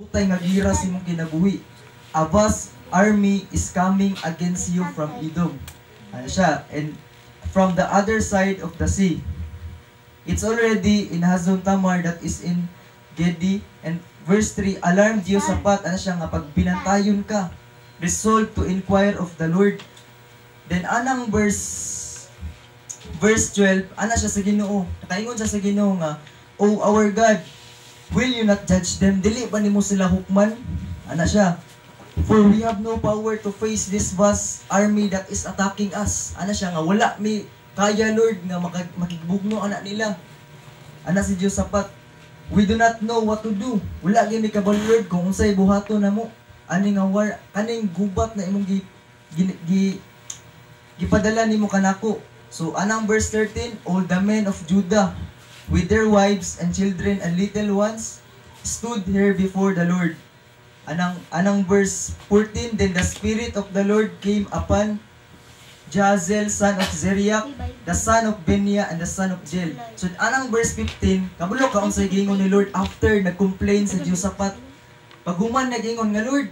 Tay nga gira sa imong kinabuhi. A vast army is coming against you from Edom. Ano siya? And from the other side of the sea. It's already in Hazon Tamar that is in Gedi. And verse 3, alarm Jehoshaphat, ano siya nga, pag binantayon ka, resolve to inquire of the Lord. Then anang verse 12, ana siya sa Ginoo. Nakaingon siya sa Ginoo nga, O our God, will you not judge them? Dili ba nimo sila hukman? Ana siya. For we have no power to face this vast army that is attacking us. Ana siya nga, wala mi kaya Lord nga makigbugno anak nila. Ana si Jehoshaphat, we do not know what to do. Wala gyud mi kabalo Lord kung unsay buhaton namo. Ani nga war, kaning gubat na imong gipadala nimo kanako. So anang verse 13, all the men of Judah with their wives and children and little ones stood here before the Lord. Anang verse 14, then the Spirit of the Lord came upon Jahaziel, son of Zeriach, the son of Benia, and the son of Jel. So anang verse 15, kabulo ka unsay giingon ni Lord after nag-complain sa Jehoshaphat. Paghuman nag-ingon nga Lord,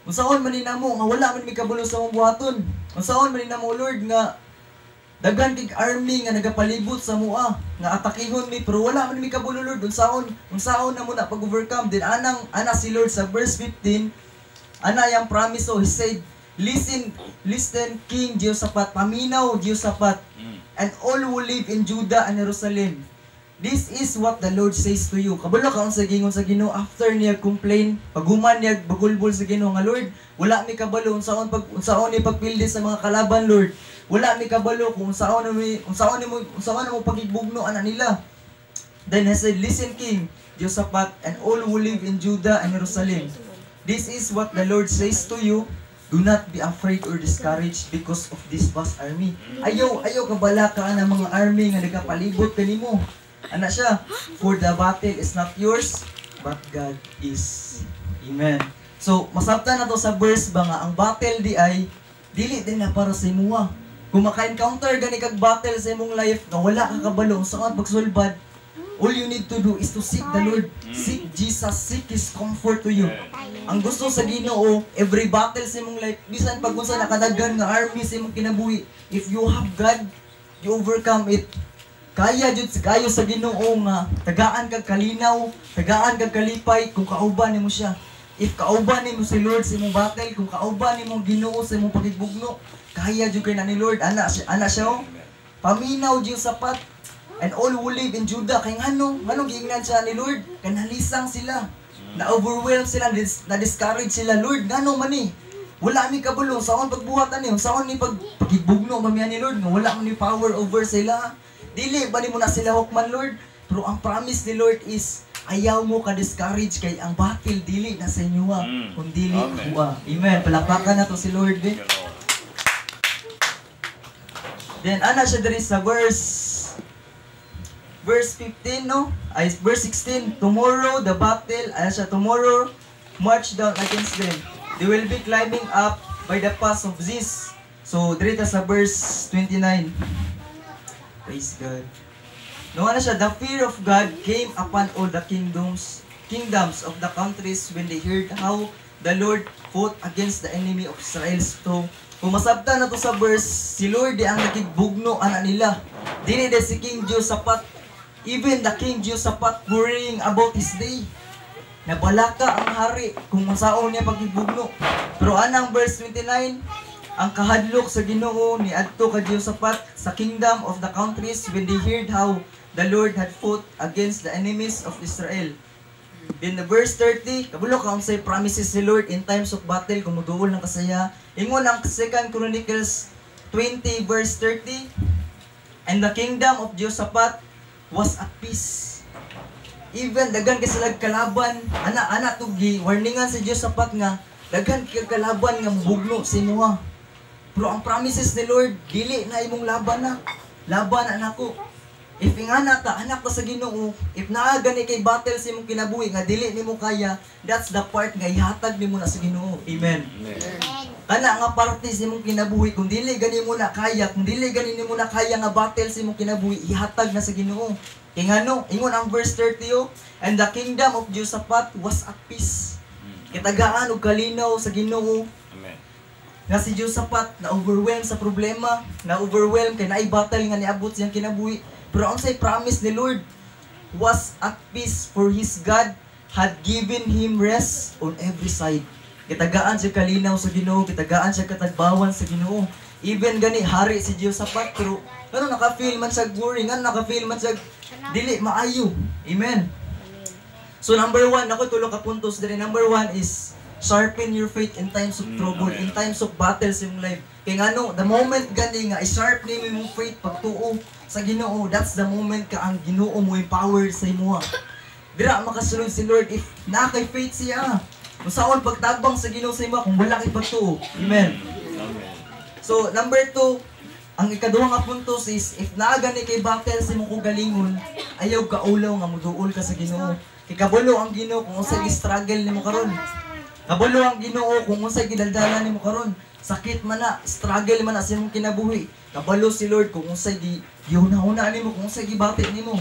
unsaon man ni namo nga wala man mi kabulo sa among buhaton. Unsaon man ni namo Lord nga daghan kig army nga nagapalibot sa mua nga atakihon mi pero wala man mi kabulo Lord. Unsaon na mo na pag-overcome. Then ana si Lord sa verse 15, ana yang promise, so he said, listen King Jehoshaphat, paminaw Jehoshaphat, and all who live in Judah and Jerusalem. This is what the Lord says to you. Kabalo ka unsa gingon sa Ginoo after niya complain, paghuman niya bagulbol sa Ginoo nga Lord, wala mi kabalo unsaon ni pagpildi sa mga kalaban Lord. Wala mi kabalo kung unsaon mo pagigbugno ana nila. Then he said, listen King Jehoshaphat and all who live in Judah and Jerusalem. This is what the Lord says to you. Do not be afraid or discouraged because of this vast army. Ayaw kabala ka ng mga army nga nagapalibot kanimo. Ana siya, for the battle is not yours, but God is. Amen. So, masabtan na to sa verse ba nga, ang battle di ay, dili din na para sa imuha. Kung maka-encounter gani kag battle sa imong life, na wala ka kabalo, saan pagsulbad, all you need to do is to seek the Lord. Seek Jesus, seek His comfort to you. Ang gusto sa Ginoo, every battle sa imong life, bisan pag unsa nakadagan nga army sa imong kinabuhi, if you have God, you overcome it. Kaya jud kayo sa Ginoo nga tagaan kag kalinaw, tagaan kag kalipay kung kauban nimo siya. If kauban nimo si Lord sa imong battle, kung kauban nimo Ginoo sa imong pagigbugno, kaya jud kay na ni Lord. Ana siya oh. Paminaw Jehoshaphat and all who live in Judah kay nganong giingnan siya ni Lord, kanalisang sila. Na-overwhelm sila, na-discourage sila, Lord, ngano man ni? Wala mi kabulong saon pagbuhatan ni, saon ni pagigbugno mamiya ni Lord, nga wala man ni power over sila. Dili ba mo na sila hukman Lord? Pero ang promise ni Lord is ayaw mo ka-discourage kay ang battle dili na sa inyo kung dili kuha. Amen. Palakpakan na to si Lord. Then ana siya diri sa verse 15 no? Ay verse 16, tomorrow the battle, tomorrow march down against them. They will be climbing up by the pass of Ziz. So diri ta sa verse 29. Praise God. No, ano siya, the fear of God came upon all the kingdoms of the countries when they heard how the Lord fought against the enemy of Israel. So, kung masabtan na to sa verse, si Lord di ang nakigbugno ana nila. Dili de si King Jehoshaphat, even the King Jehoshaphat worrying about his day. Nabalaka ang hari kung masaon niya pagigbugno. Pero anang verse 29, ang kahadlok sa Ginoo ni adto ka Jehoshaphat sa kingdom of the countries when they heard how the Lord had fought against the enemies of Israel. In the verse 30, kabulo ka unsay promises si Lord in times of battle, kumuduol ng kasaya. Ingon ang 2 Chronicles 20 verse 30, and the kingdom of Jehoshaphat was at peace. Even daghan kay sila kalaban, ana tugi warningan si Jehoshaphat nga daghan kay kalaban nga mubugno sa imuha. Pero ang promises ni Lord, dili na imong laban na. Laban na nako. If ingana ta, anak ta sa Ginoo, if naagani kay battle sa imong kinabuhi nga dili nimo kaya, that's the part nga ihatag nimo na sa Ginoo. Amen. Kana nga parte sa imong kinabuhi, kung dili gani mo na kaya, kung dili gani nimo na kaya nga battle sa imong kinabuhi, ihatag na sa Ginoo. Kay ngano, ingon ang verse 30, and the kingdom of Josaphat was at peace. Kitagaan og kalinaw sa Ginoo. Amen. Nga si Josaphat na overwhelmed sa problema, na overwhelmed kay naay battle nga niabot siyang kinabuhi. Pero ang say promise ni Lord was at peace, for his God had given him rest on every side. Kitagaan siya kalinaw sa Ginoo, kitagaan siya katagbawan sa Ginoo. Even gani hari si Josaphat, pero ano naka-feel man siya worry, ano naka-feel man siya dili maayo. Amen. So number 1, ako tulo ka puntos diri. Number 1 is sharpen your faith in times of trouble, in times of battles in life. Kay ngano, the moment gani nga i-sharp nimo imong faith pagtuo sa Ginoo, that's the moment ka ang Ginoo mo empowered sa imo. Dira makasulod si Lord if na kay faith siya. Musaon pagtabang sa Ginoo sa imo kung wala kay pagtuo. Amen. So number 2, ang ikaduha nga puntos is if naa gani kay battle sa imong kugalingon, ayaw ka ulaw nga muduol ka sa Ginoo. Kay kabalo ang Ginoo kung unsay struggle nimo karon. Kabalo ang Ginoo kung unsay gidaldalan nimo karon. Sakit man na, struggle man na sa imong kinabuhi. Kabalo si Lord kung unsay gihuna-huna nimo, kung unsay gibati nimo.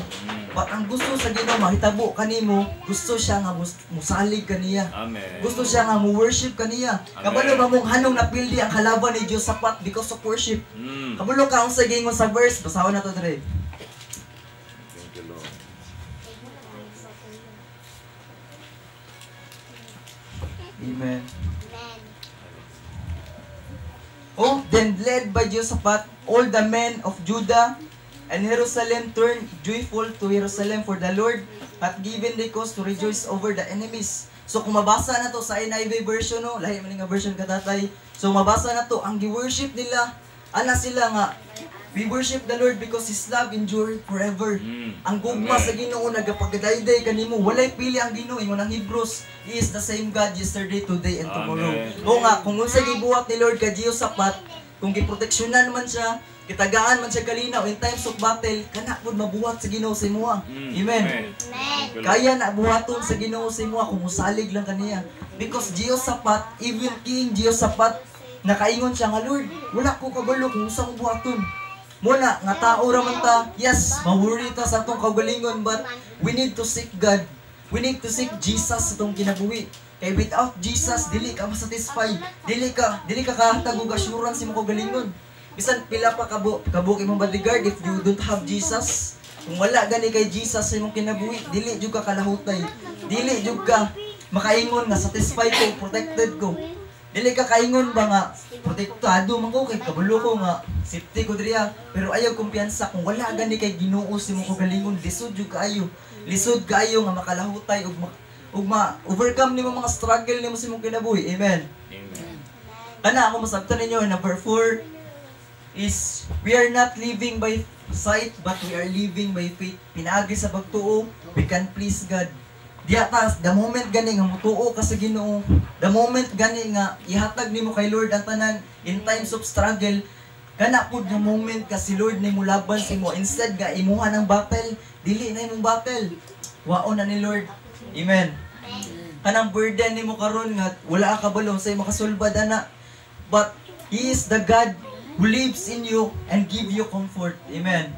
But ang gusto sa Ginoo mahitabo kanimo, gusto siya nga musalig kaniya. Amen. Gusto siya nga mo-worship kaniya. Kabalo ba mong hanong napildi ang kalaban ni Josaphat because of worship. Kabalo ka unsay gingon sa verse, basahon na to dire. Thank you, Lord. Amen. Oh, then led by Josaphat, all the men of Judah and Jerusalem turned joyful to Jerusalem, for the Lord hath given the cause to rejoice over the enemies. So kung mabasa na to sa NIV version, no, lahi man nga version katatay. So mabasa na to, ang gi-worship nila, ana sila nga, we worship the Lord because His love endure forever. Ang gugma sa Ginoo nagapagdayday kanimo, walay pili ang Ginoo. Ingon ang Hebrews, He is the same God yesterday, today, and tomorrow. O nga, kung unsay gibuhat ni Lord kay Josaphat, kung giproteksyonan man siya, kitagaan man siya kalinaw in times of battle, kana pud mabuhat sa Ginoo sa imuha. Amen. Kaya na buhaton sa Ginoo sa imuha kung musalig lang kaniya. Because Josaphat, even King Josaphat, nakaingon siya nga, Lord, wala ko kabalo kung usang buhaton. Muna, nga tao raman ta, yes, mawuri ta sa atong kagalingon, but we need to seek God. We need to seek Jesus sa atong kinabuhi. Kaya without Jesus, dili ka masatisfy. Dili ka kahatag og assurance mo kagalingon. Bisan pila pa kabuk imong bodyguard if you don't have Jesus. Kung wala gani kay Jesus sa imong kinabuhi, dili jud ka kalahutay. Dili jud ka makaingon nga satisfied ko, protected ko. Dili ka kaingon ba nga protektado man ko kay kabalo ko nga safety ko diriya, pero ayaw kumpiyansa kung wala gani kay Ginoo sa imong kagalingon, lisod jud kaayo. Lisod kaayo nga makalahutay ug overcome nimo mga struggle nimo sa imong kinabuhi. Amen. Amen. Kana ako masabtan ninyo, number 4 is we are not living by sight but we are living by faith. Pinaagi sa pagtuo, we can please God. Diya ta, the moment gani nga mutuo ka sa Ginoo, the moment gani nga ihatag nimo kay Lord ang tanan in times of struggle, kana pud nga moment ka si Lord nimo laban sa imo, instead nga imuha ng battle, dili na imong battle. Waon na ni Lord. Amen. Kanang burden nimo karon nga wala ka kabalo sa imong kasulbad ana, but He is the God who lives in you and give you comfort. Amen.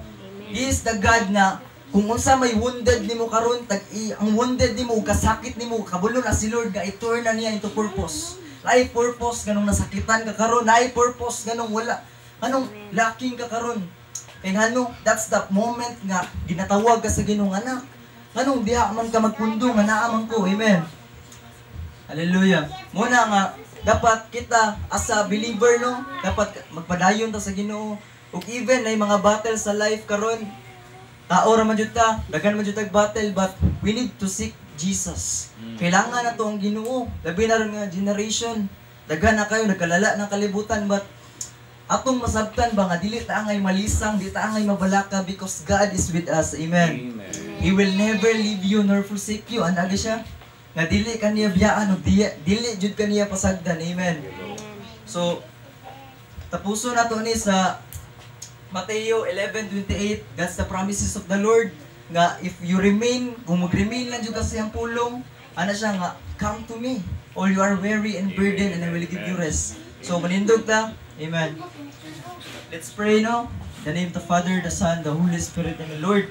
He is the God na kung unsa may wounded nimo karon, ang wounded nimo kasakit nimo, kabalo na si Lord nga i-turn na niya into purpose. Laay purpose ganong nasakitan ka karon, laay purpose ganong wala, anong lacking ka karon. Kay ngano, that's the moment nga ginatawag ka sa Ginoo, anak. Anong diha man ka magpundo nga naa man ko. Amen. Hallelujah. Muna nga dapat kita as a believer, no, dapat magpadayon ta sa Ginoo. Ug even ay mga battle sa life karon, tao ra man jud ta, daghan man jud tag battle, but we need to seek Jesus. Kailangan na to ang Ginoo. Labi na ron nga generation, daghan na kayo nagkalala ng kalibutan, but atong masabtan ba nga dili ta angay malisang, di ta angay mabalaka, because God is with us. Amen. Amen. He will never leave you nor forsake you. Anagi siya nga dili kaniya biyaan o dili jud kaniya pasagdan. Amen. So tapuso na to ni sa Mateo 11:28, that's the promises of the Lord nga if you remain, kung mag-remain lang jud ka sa iyang pulong, ana siya nga, come to me, all you are weary and burdened, and I will give you rest. So manindog ta. Amen. Let's pray, no? In the name of the Father, the Son, the Holy Spirit, and the Lord.